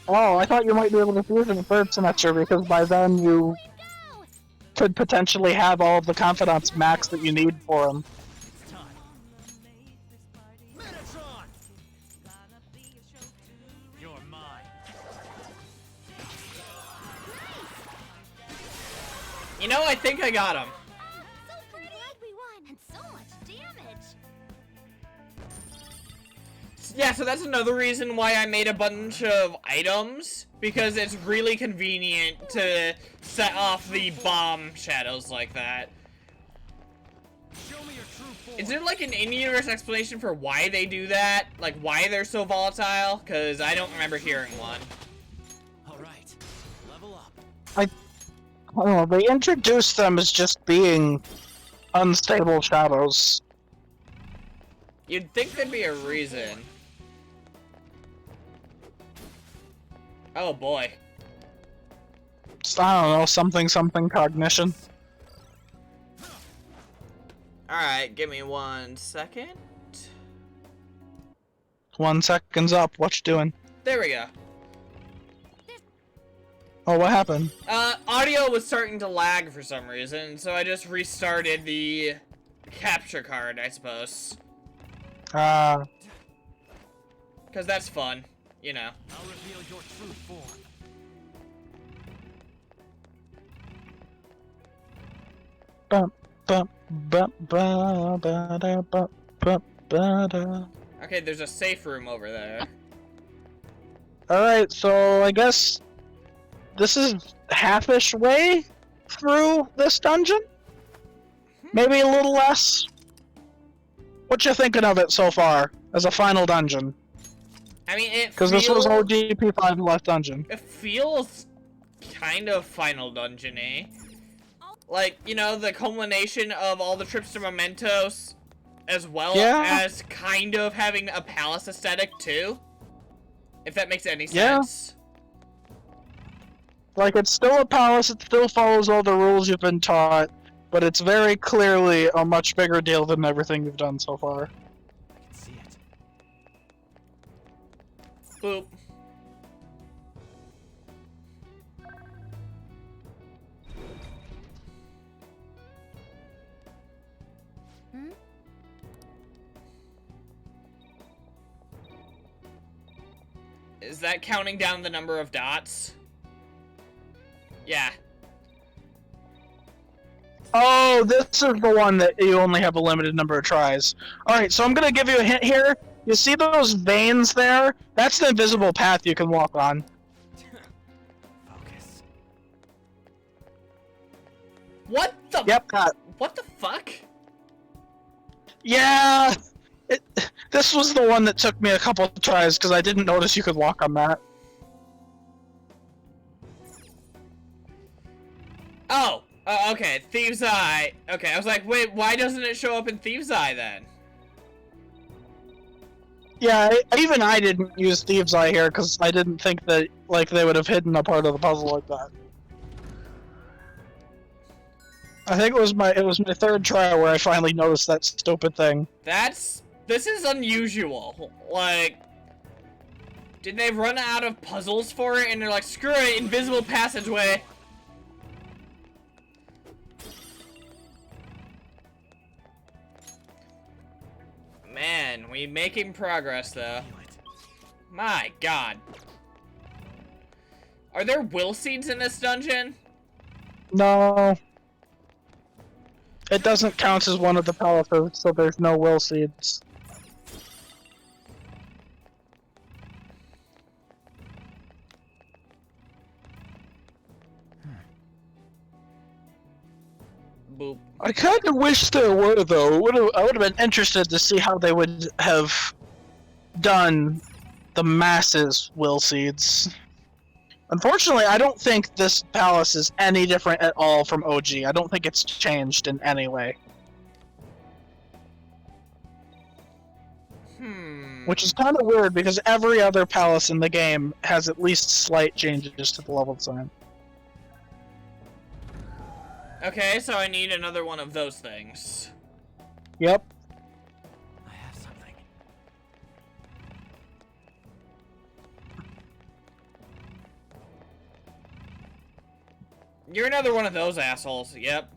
Oh, I thought you might be able to fuse in the third semester because by then you could potentially have all of the confidants max that you need for him. Metatron! You're mine. You know, I think I got him. so glad we won. And so much damage. Yeah, so that's another reason why I made a bunch of items, because it's really convenient to set off the bomb shadows like that. Show me your true form. Is there like an in-universe explanation for why they do that? Like why they're so volatile? Because I don't remember hearing one. Alright, level up. I don't know, they introduced them as just being unstable shadows. You'd think there'd be a reason. Oh boy. I don't know, something cognition. Alright, give me 1 second. 1 second's up, what you doing? There we go. Oh, what happened? Audio was starting to lag for some reason, so I just restarted the capture card, I suppose. Because that's fun, you know. I'll reveal your true form. Bum, bum, bum, ba, ba, da, ba, ba, ba, da. Okay, there's a safe room over there. Alright, so I guess this is half-ish way through this dungeon? Maybe a little less? What you thinking of it so far, as a final dungeon? I mean, it Because this was OGP 5 left dungeon. It feels kind of Final Dungeon-y. Like, you know, the culmination of all the trips to Mementos, as well as kind of having a palace aesthetic, too. If that makes any sense. Like, it's still a palace, it still follows all the rules you've been taught, but it's very clearly a much bigger deal than everything you've done so far. I can see it. Boop. Is that counting down the number of dots? Yeah. Oh, this is the one that you only have a limited number of tries. Alright, so I'm gonna give you a hint here. You see those veins there? That's the invisible path you can walk on. Focus. What the? Yep, that. What the fuck? Yeah! This was the one that took me a couple of tries because I didn't notice you could walk on that. Oh, okay, Thieves' Eye. Okay, I was like, wait, why doesn't it show up in Thieves' Eye then? Yeah, even I didn't use Thieves' Eye here because I didn't think that like they would have hidden a part of the puzzle like that. I think it was my third try where I finally noticed that stupid thing. This is unusual. Like, did they run out of puzzles for it and they're like, screw it, invisible passageway. Man, we making progress though. My god. Are there will seeds in this dungeon? No. It doesn't count as one of the palaces, so there's no will seeds. Boop. I kind of wish there were, though. I would have been interested to see how they would have done the masses will seeds. Unfortunately, I don't think this palace is any different at all from OG. I don't think it's changed in any way. Which is kind of weird, because every other palace in the game has at least slight changes to the level design. Okay, so I need another one of those things. Yep. I have something. You're another one of those assholes, yep.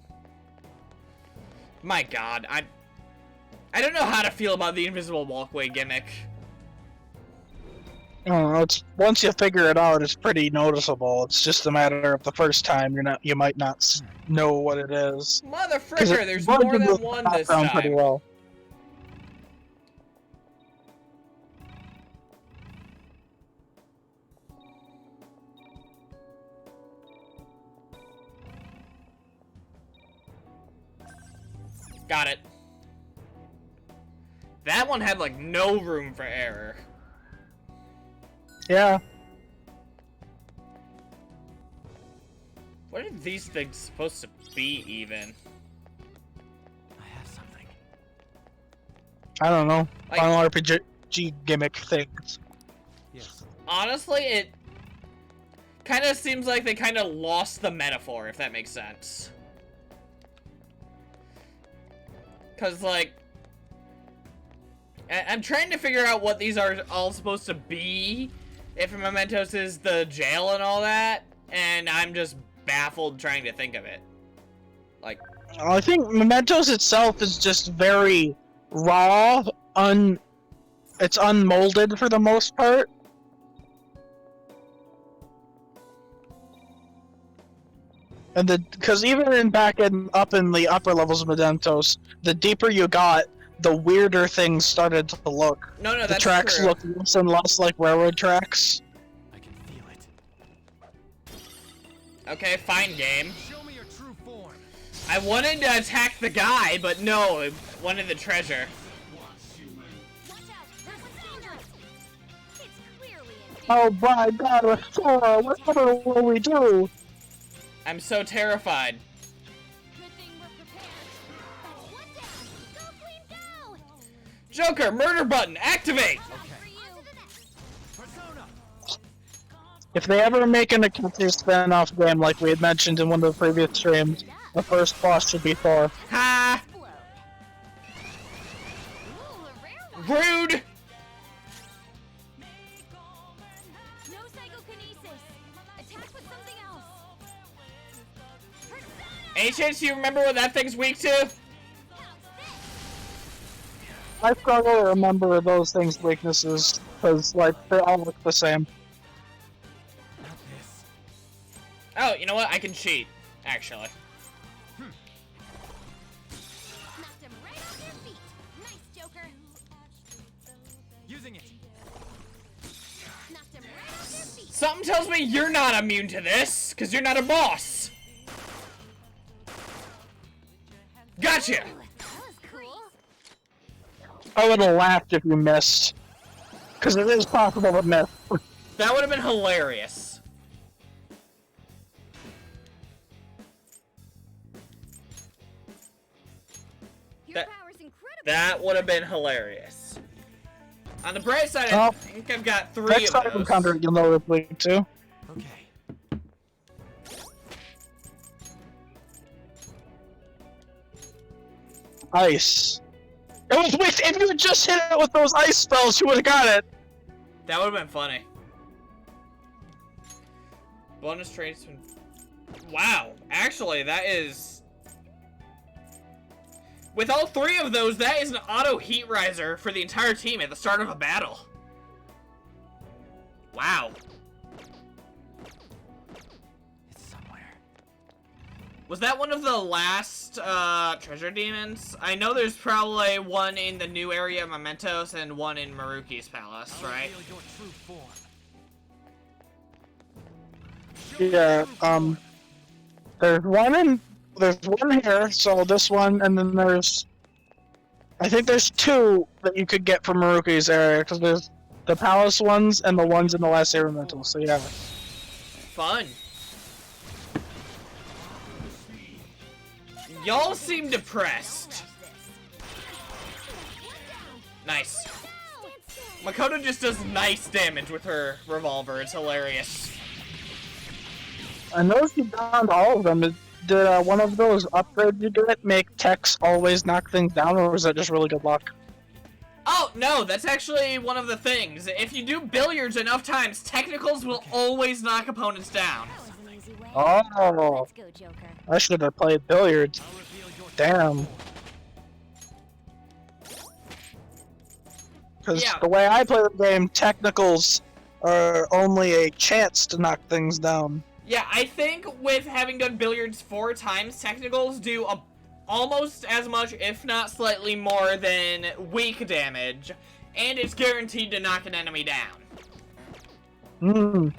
My god, I don't know how to feel about the invisible walkway gimmick. I don't know, it's once you figure it out, it's pretty noticeable. It's just a matter of the first time you might not know what it is. Mother fricker, there's more than one this pretty time. well. Got it. That one had like no room for error. Yeah. What are these things supposed to be, even? I have something. I don't know. Like- Final RPG gimmick things. Yes. Honestly, it kind of seems like they kind of lost the metaphor, if that makes sense. Because, like, I'm trying to figure out what these are all supposed to be, if Mementos is the jail and all that, and I'm just baffled trying to think of it. Like, I think Mementos itself is just very raw, it's unmolded for the most part. And because even up in the upper levels of Mementos, the deeper you got, the weirder things started to look. No, The that's tracks true. look less and less like railroad tracks. I can feel it. Okay, fine, game. Show me your true form. I wanted to attack the guy, but no, I wanted the treasure. Watch out! There's a danger! It's clearly in Oh my god, Sora, what will we do? I'm so terrified. Good thing we're prepared. That's one down! Go, Queen, go! Joker, murder button, activate! For you. Persona. If they ever make an Akatsu spin-off game like we had mentioned in one of the previous streams, the first boss should be Thor. Ha! Explode. Ooh, a rare one. Rude! No psychokinesis. Attack with something else. Persona! Any chance you remember what that thing's weak to? How's this? I struggle to remember those things' weaknesses, because, like, they all look the same. Not this. Oh, you know what? I can cheat, actually. Knocked him right off your feet. Nice, Joker. Using it. Knocked him right off your feet. Something tells me you're not immune to this, because you're not a boss. Gotcha! That was cool. I would have laughed if you missed. Because it is possible to miss. That would have been hilarious. Your That- power's incredible. That would have been hilarious. On the bright side, I Well, think I've got 3 Next of time those. encounter you'll know it's weak too. Okay. Ice. It was weak. If you had just hit it with those ice spells, you would have got it. That would have been funny. Bonus traits. Wow. Actually, that is... With all 3 of those, that is an auto heat riser for the entire team at the start of a battle. Wow. It's somewhere. Was that one of the last treasure demons? I know there's probably one in the new area of Mementos and one in Maruki's palace, right? Reveal your true form. Yeah, there's one here, so this one, and then I think there's 2 that you could get from Maruki's area, because there's the palace ones and the ones in the last area mental, so yeah. Fun. Y'all seem depressed. Nice. Makoto just does nice damage with her revolver. It's hilarious. I noticed you downed all of them. Did one of those upgrades you get make techs always knock things down, or was that just really good luck? Oh, no, that's actually one of the things. If you do billiards enough times, technicals will always knock opponents down. That was an easy way. Oh, Let's go, Joker. I should have played billiards. I'll reveal your Damn. Because Yeah. the way I play the game, technicals are only a chance to knock things down. Yeah, I think with having done billiards 4 times, technicals do almost as much, if not slightly more, than weak damage. And it's guaranteed to knock an enemy down. Hmm.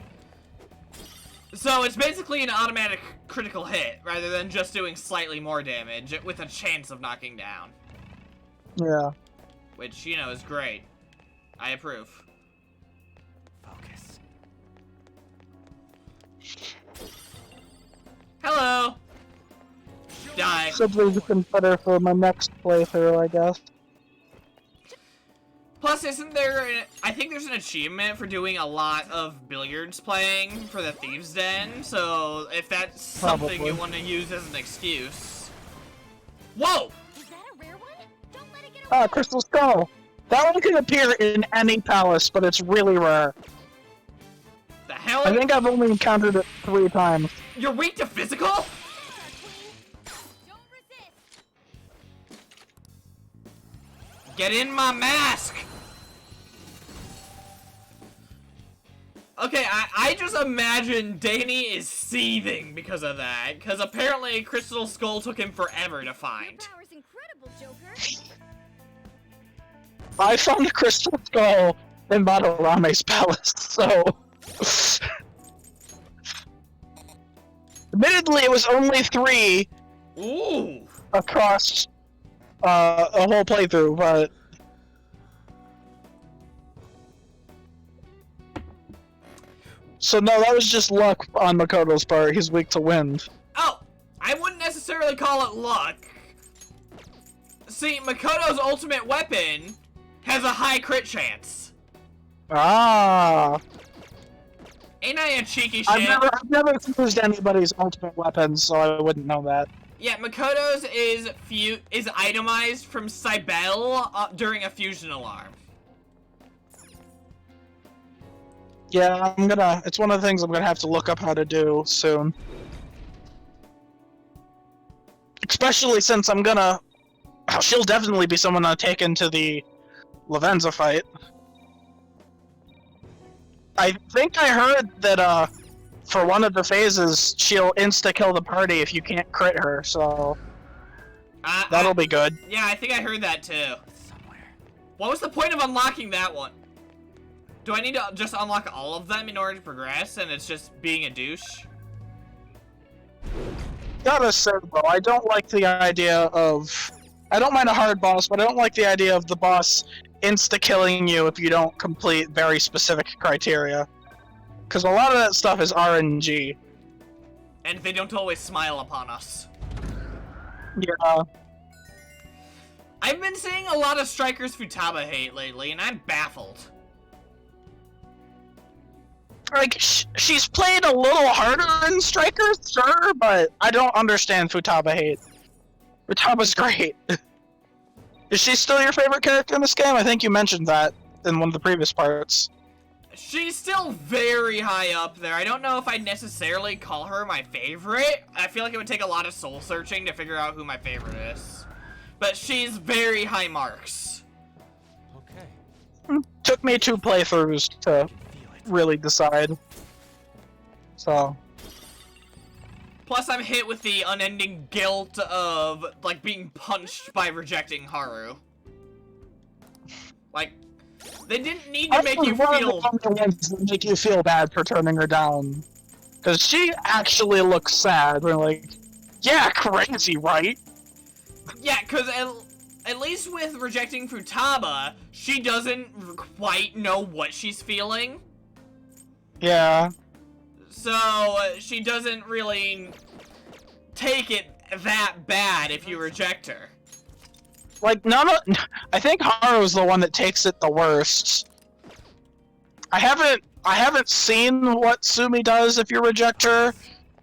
So it's basically an automatic critical hit, rather than just doing slightly more damage, with a chance of knocking down. Yeah. Which, you know, is great. I approve. focus. Hello! Die. Simply just better for my next playthrough, I guess. Plus, isn't there... I think there's an achievement for doing a lot of billiards playing for the Thieves' Den, so if that's something Probably. you want to use as an excuse... Whoa! Is that a rare one? Don't let it get away. Ah, Crystal Skull! That one can appear in any palace, but it's really rare. The hell? I think I've only encountered it 3 times. You're weak to physical? Don't resist. Get in my mask! Okay, I just imagine Danny is seething because of that, because apparently Crystal Skull took him forever to find. Your power's incredible, Joker. I found the Crystal Skull in Madarame's palace, so... Admittedly, it was only 3 Ooh! across a whole playthrough, but... So no, that was just luck on Makoto's part. He's weak to wind. Oh! I wouldn't necessarily call it luck. See, Makoto's ultimate weapon has a high crit chance. Ah! Ain't I a cheeky shit? I've never used anybody's ultimate weapon, so I wouldn't know that. Yeah, Makoto's is itemized from Cybele during a fusion alarm. Yeah, it's one of the things I'm gonna have to look up how to do soon. Especially since she'll definitely be someone I'll take into the Lavenza fight. I think I heard that, for one of the phases, she'll insta-kill the party if you can't crit her, so... that'll be good. Yeah, I think I heard that too. What was the point of unlocking that one? Do I need to just unlock all of them in order to progress, and it's just being a douche? Gotta say, though, I don't like the idea of... I don't mind a hard boss, but I don't like the idea of the boss insta-killing you if you don't complete very specific criteria. Because a lot of that stuff is RNG. And they don't always smile upon us. Yeah. I've been seeing a lot of Strikers Futaba hate lately, and I'm baffled. Like, she's played a little harder in Strikers, sure, but I don't understand Futaba hate. Futaba's great. Is she still your favorite character in this game? I think you mentioned that in one of the previous parts. She's still very high up there. I don't know if I'd necessarily call her my favorite. I feel like it would take a lot of soul searching to figure out who my favorite is. But she's very high marks. Okay. Took me 2 playthroughs to really decide. So... Plus, I'm hit with the unending guilt of, like, being punched by rejecting Haru. Like, they didn't need to make you feel... make you feel bad for turning her down. Because she actually looks sad. We're like, yeah, crazy, right? Yeah, because at least with rejecting Futaba, she doesn't quite know what she's feeling. Yeah. So, she doesn't really take it that bad if you reject her. Like, I think Haru's the one that takes it the worst. I haven't seen what Sumi does if you reject her,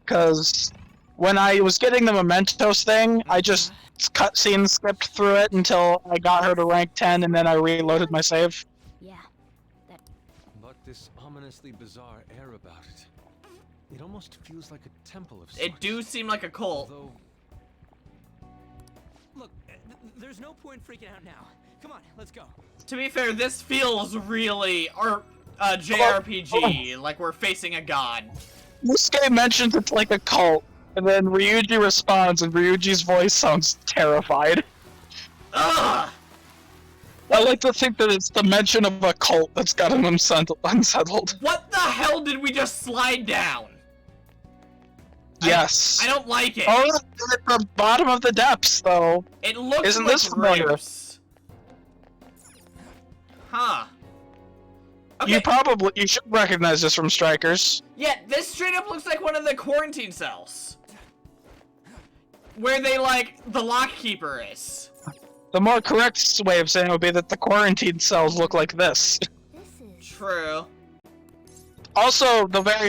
because when I was getting the Mementos thing, I just cutscene skipped through it until I got her to rank 10, and then I reloaded my save. Yeah, But this ominously bizarre air about it. It almost feels like a temple of sorts. It do seem like a cult. Although... Look, there's no point freaking out now. Come on, let's go. To be fair, this feels really JRPG, like we're facing a god. This game mentions it's like a cult, and then Ryuji responds, and Ryuji's voice sounds terrified. Ugh! I like to think that it's the mention of a cult that's got him unsettled. What the hell did we just slide down? Yes. I don't like it. Oh, at the bottom of the depths, though. It looks Isn't like this familiar? grapes. Huh. Okay. You should recognize this from Strikers. Yeah, this straight up looks like one of the quarantine cells. Where they, like, the lock keeper is. The more correct way of saying it would be that the quarantine cells look like this. True. Also, the very